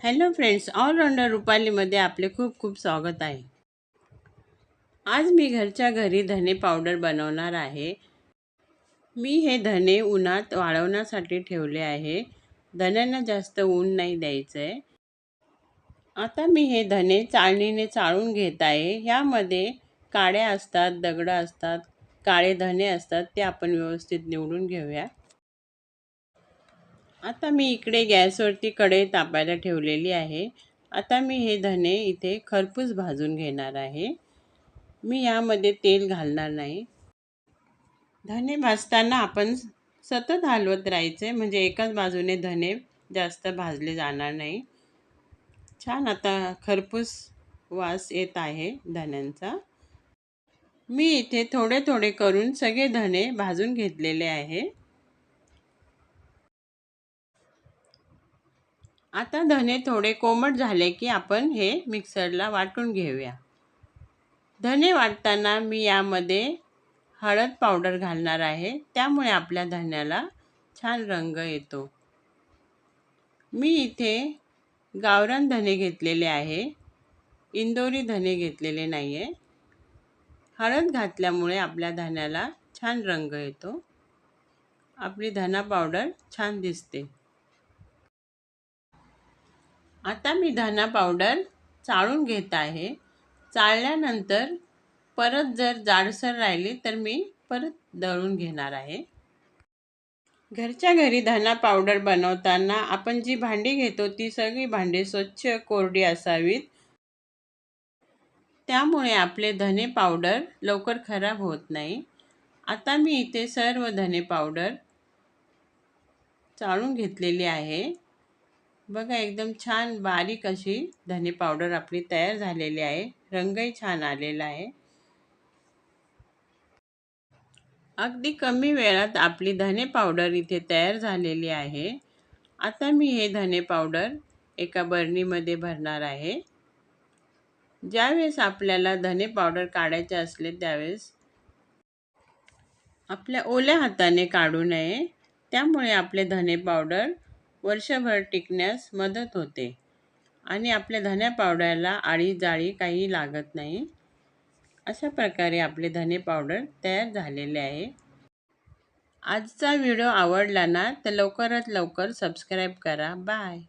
Hello friends, all-rounder रुपालीमध्ये आपले खूप खूप स्वागत आहे. आज मी घरच्या घरी धने पावडर बनवणार आहे. मी हे धने उन्हात वाळवण्यासाठी ठेवले आहे. धन्यांना जास्त ऊन नाही द्यायचं आहे. आता मी हे धने चाळणीने चाळून घेत आहे. ह्यामध्ये काड्या असतात, दगडं असतात, काळे धने असतात, ते आपण व्यवस्थित निवडून घेऊया. आता मी इकडे गॅसवरती कढई तापायला ठेवलेली आहे. आता मी हे धने इथे खरपूस भाजून घेणार आहे. मी यामध्ये तेल घालणार नाही. धने भाजताना आपण सतत हलवत राहायचे, म्हणजे एकाच बाजूने धने जास्त भाजले जाणार नाही. छान आता खरपूस वास येत आहे धन्यांचा. मी इथे थोडे थोडे करून सगळे धने भाजून घेतलेले आहे. आता धने थोडे कोमट झाले की आपण हे मिक्सरला वाटून घेऊया. धने वाटताना मी यामध्ये हळद पावडर घालणार आहे, त्यामुळे आपल्या धन्याला छान रंग येतो. मी इथे गावरान धने घेतलेले आहे, इंदोरी धने घेतलेले नाही आहे. हळद घातल्यामुळे आपल्या धन्याला छान रंग येतो. आपली धना पावडर छान दिसते. आता मी धना पावडर चाळून घेत आहे. चाळल्यानंतर परत जर जाडसर राहिली तर मी परत दळून घेणार आहे. घरच्या घरी धना पावडर बनवताना आपण जी भांडी घेतो ती सगळी भांडी स्वच्छ कोरडी असावीत. त्यामुळे आपले धने पावडर लवकर खराब होत नाही. आता मी इथे सर्व धने पावडर चाळून घेतलेली आहे. बघा, एकदम छान बारीक अशी धने पावडर आपली तयार झालेली आहे. रंगही छान आलेला आहे. अगदी कमी वेळात आपली धने पावडर इथे तयार झालेली आहे. आता मी हे धने पावडर एका बरणीमध्ये भरणार आहे. ज्यावेळेस आपल्याला धने पावडर काढायचे असले त्यावेळेस आपल्या ओल्या हाताने काढू नये. त्यामुळे आपले धने पावडर वर्षभर टिकण्यास मदत होते आणि आपल्या धने पावडरला आळी जाळी काही लागत नाही. अशा प्रकारे आपले धने पावडर तयार झालेले आहे. आजचा व्हिडिओ आवडला ना तर लवकरात लवकर सबस्क्राईब करा. बाय.